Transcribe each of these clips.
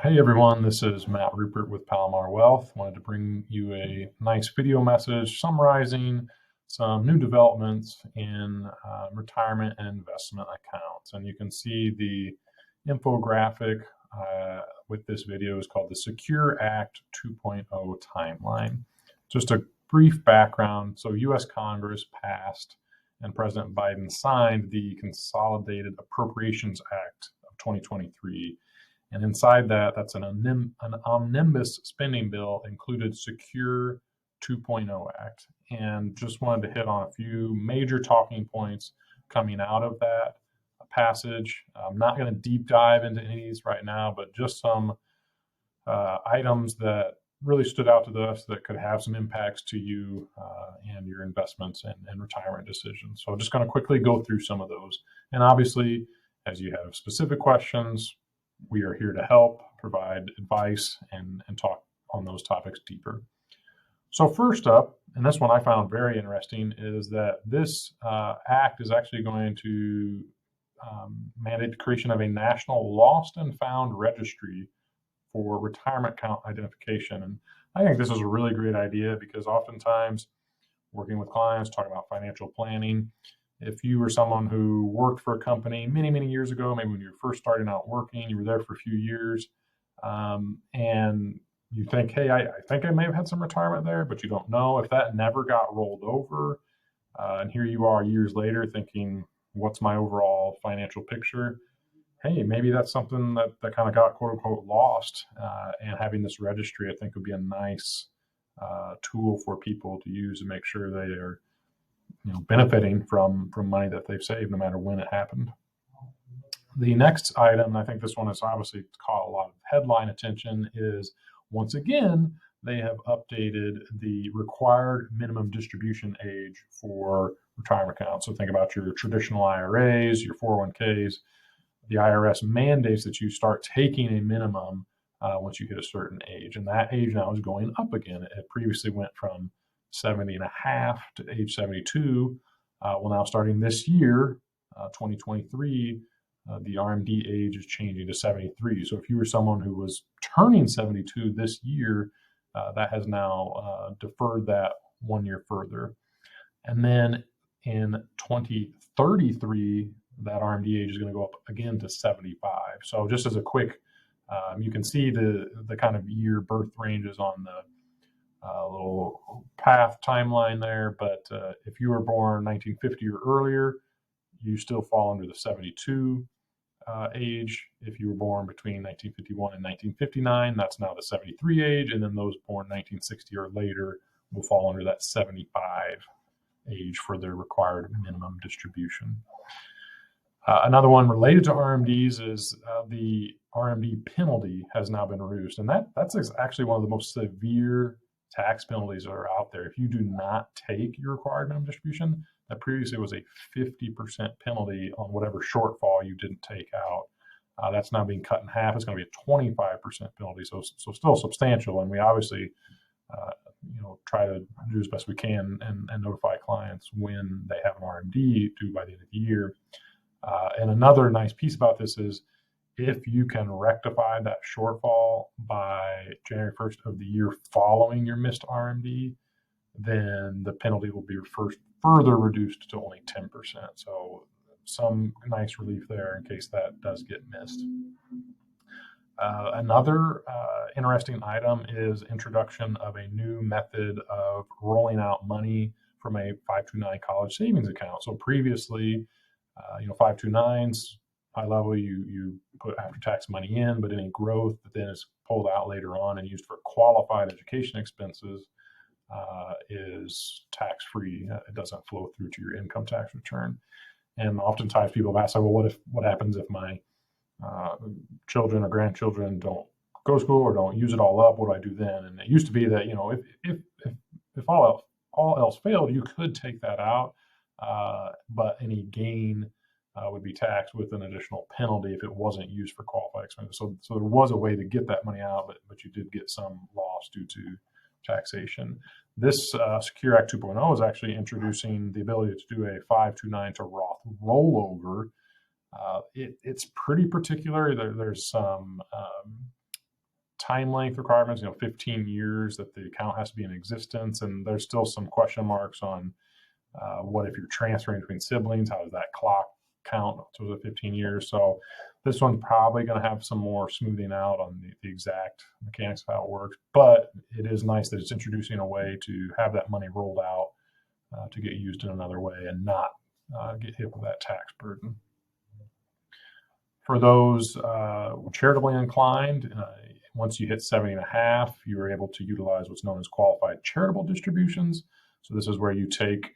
Hey everyone, this is Matt Rupert with Palomar Wealth. Wanted to bring you a nice video message summarizing some new developments in retirement and investment accounts. And you can see the infographic with this video is called the Secure Act 2.0 timeline. Just a brief background. So US Congress passed and President Biden signed the Consolidated Appropriations Act of 2023. And inside that, that's an omnibus spending bill included Secure 2.0 Act. And just wanted to hit on a few major talking points coming out of that passage. I'm not going to deep dive into any of these right now, but just some items that really stood out to us that could have some impacts to you and your investments and retirement decisions. So I'm just going to quickly go through some of those. And obviously, as you have specific questions, we are here to help, provide advice, and talk on those topics deeper. So first up, and this one I found very interesting, is that this act is actually going to mandate the creation of a national lost and found registry for retirement account identification. And I think this is a really great idea because oftentimes working with clients, talking about financial planning, if you were someone who worked for a company many, many years ago, maybe when you were first starting out working, you were there for a few years, and you think, hey, I think I may have had some retirement there, but you don't know. If that never got rolled over, and here you are years later thinking, what's my overall financial picture? Hey, maybe that's something that kind of got quote unquote lost, and having this registry, I think, would be a nice tool for people to use to make sure they are benefiting from money that they've saved, no matter when it happened. The next item, I think this one has obviously caught a lot of headline attention, is once again, they have updated the required minimum distribution age for retirement accounts. So think about your traditional IRAs, your 401ks. The IRS mandates that you start taking a minimum once you hit a certain age. And that age now is going up again. It previously went from 70 and a half to age 72. Well, now starting this year, 2023, the RMD age is changing to 73. So if you were someone who was turning 72 this year, that has now deferred that 1 year further. And then in 2033, that RMD age is going to go up again to 75. So just as a quick, you can see the kind of year birth ranges on the little path timeline there, but if you were born 1950 or earlier, you still fall under the 72 age. If you were born between 1951 and 1959, that's now the 73 age, and then those born 1960 or later will fall under that 75 age for their required minimum distribution. Another one related to RMDs is the RMD penalty has now been reduced, and that's actually one of the most severe tax penalties that are out there. If you do not take your required minimum distribution, that previously was a 50% penalty on whatever shortfall you didn't take out. That's now being cut in half. It's going to be a 25% penalty, so still substantial. And we obviously, try to do as best we can and notify clients when they have an RMD due by the end of the year. And another nice piece about this is if you can rectify that shortfall by January 1st of the year following your missed RMD, then the penalty will be further reduced to only 10%. So some nice relief there in case that does get missed. Another interesting item is introduction of a new method of rolling out money from a 529 college savings account. So previously, 529s, high level, you put after-tax money in, but any growth that then is pulled out later on and used for qualified education expenses is tax-free. It doesn't flow through to your income tax return. And oftentimes people have asked, well, what happens if my children or grandchildren don't go to school or don't use it all up? What do I do then? And it used to be that, if all else failed, you could take that out, but any gain would be taxed with an additional penalty if it wasn't used for qualified expenses. So there was a way to get that money out, but you did get some loss due to taxation. This Secure Act 2.0 is actually introducing the ability to do a 529 to Roth rollover. It's pretty particular. There's some time length requirements, 15 years that the account has to be in existence. And there's still some question marks on what if you're transferring between siblings, how does that clock count to the 15 years? So this one's probably going to have some more smoothing out on the exact mechanics of how it works, but it is nice that it's introducing a way to have that money rolled out to get used in another way and not get hit with that tax burden. For those charitably inclined, once you hit 70.5, you are able to utilize what's known as qualified charitable distributions. So this is where you take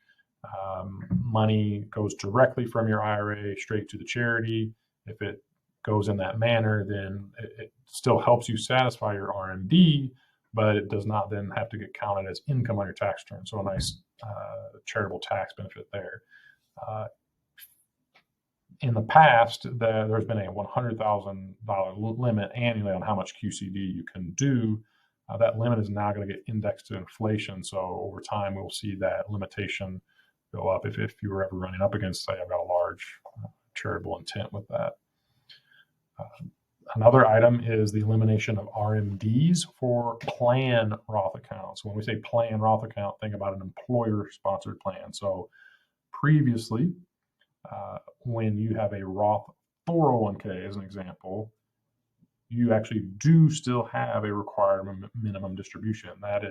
money goes directly from your IRA straight to the charity. If it goes in that manner, then it still helps you satisfy your RMD, but it does not then have to get counted as income on your tax return. So a nice charitable tax benefit there. In the past, there's been a $100,000 limit annually on how much QCD you can do. That limit is now going to get indexed to inflation. So over time, we'll see that limitation go up if you were ever running up against, say, I've got a large charitable intent with that. Another item is the elimination of RMDs for plan Roth accounts. When we say plan Roth account, think about an employer-sponsored plan. So previously, when you have a Roth 401k, as an example, you actually do still have a required minimum distribution. That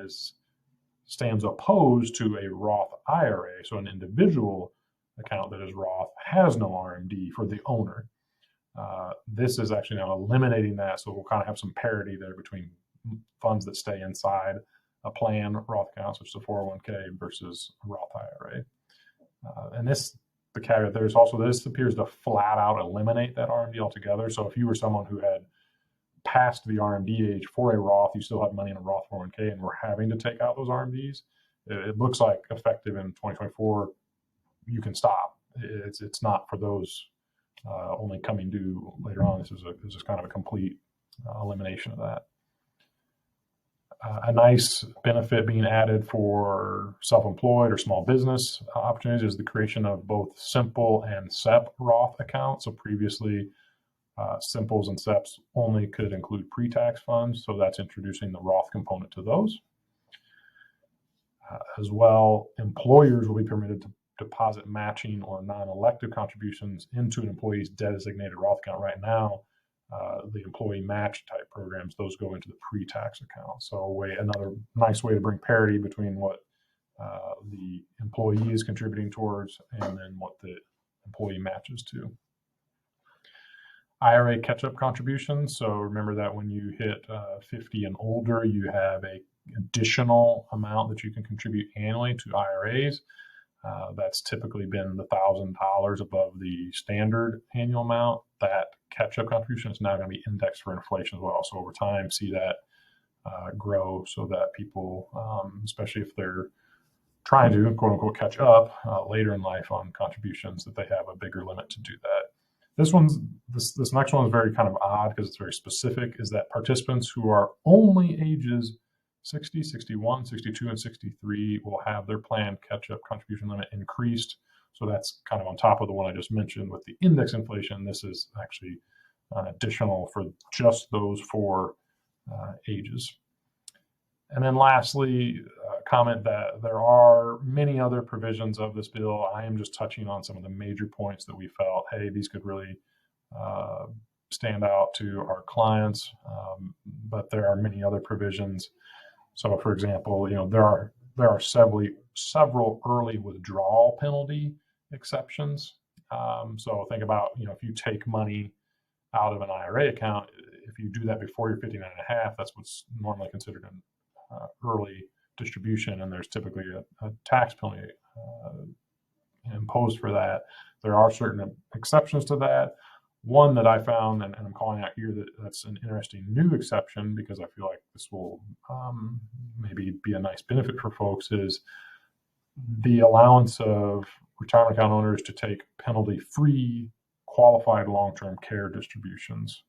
stands opposed to a Roth IRA. So an individual account that is Roth has no RMD for the owner. This is actually now eliminating that, so we'll kind of have some parity there between funds that stay inside a plan Roth account, such as a 401k, versus a Roth IRA. And the caveat there is also this appears to flat out eliminate that RMD altogether. So if you were someone who had passed the RMD age for a Roth, you still have money in a Roth 401k, and we're having to take out those RMDs, it looks like effective in 2024, you can stop. It's not for those only coming due later on. This is kind of a complete elimination of that. A nice benefit being added for self-employed or small business opportunities is the creation of both simple and SEP Roth accounts. So previously, simples and SEPs only could include pre-tax funds, so that's introducing the Roth component to those. As well, employers will be permitted to deposit matching or non-elective contributions into an employee's designated Roth account. Right now, the employee match type programs, those go into the pre-tax account. So another nice way to bring parity between what the employee is contributing towards and then what the employee matches to. IRA catch-up contributions. So remember that when you hit 50 and older, you have an additional amount that you can contribute annually to IRAs. That's typically been the $1,000 above the standard annual amount. That catch-up contribution is now going to be indexed for inflation as well. So over time, see that grow so that people, especially if they're trying to quote unquote catch up later in life on contributions, that they have a bigger limit to do that. This next one is very kind of odd because it's very specific, is that participants who are only ages 60, 61, 62, and 63 will have their planned catch-up contribution limit increased. So that's kind of on top of the one I just mentioned with the index inflation. This is actually additional for just those four ages. And then lastly, comment that there are many other provisions of this bill. I am just touching on some of the major points that we felt, hey, these could really stand out to our clients, but there are many other provisions. So, for example, there are several early withdrawal penalty exceptions. So think about, if you take money out of an IRA account, if you do that before you're 59 and a half, that's what's normally considered an early distribution, and there's typically a tax penalty imposed for that. There are certain exceptions to that. One that I found, and I'm calling out here, that's an interesting new exception because I feel like this will maybe be a nice benefit for folks, is the allowance of retirement account owners to take penalty-free qualified long-term care distributions.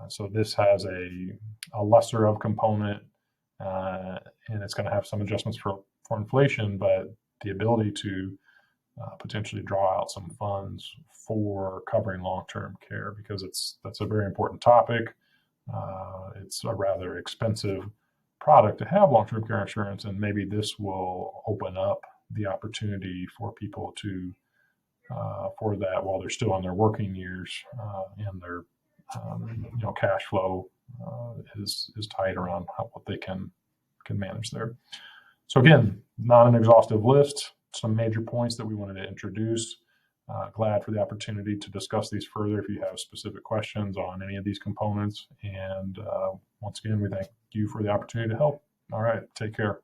So this has a lesser of component, and it's going to have some adjustments for inflation, but the ability to potentially draw out some funds for covering long-term care, because that's a very important topic. it's a rather expensive product to have long-term care insurance, and maybe this will open up the opportunity for people to for that while they're still in their working years, and their cash flow is tight around what they can manage there. So again, not an exhaustive list, some major points that we wanted to introduce. Glad for the opportunity to discuss these further if you have specific questions on any of these components. And once again, we thank you for the opportunity to help. All right, take care.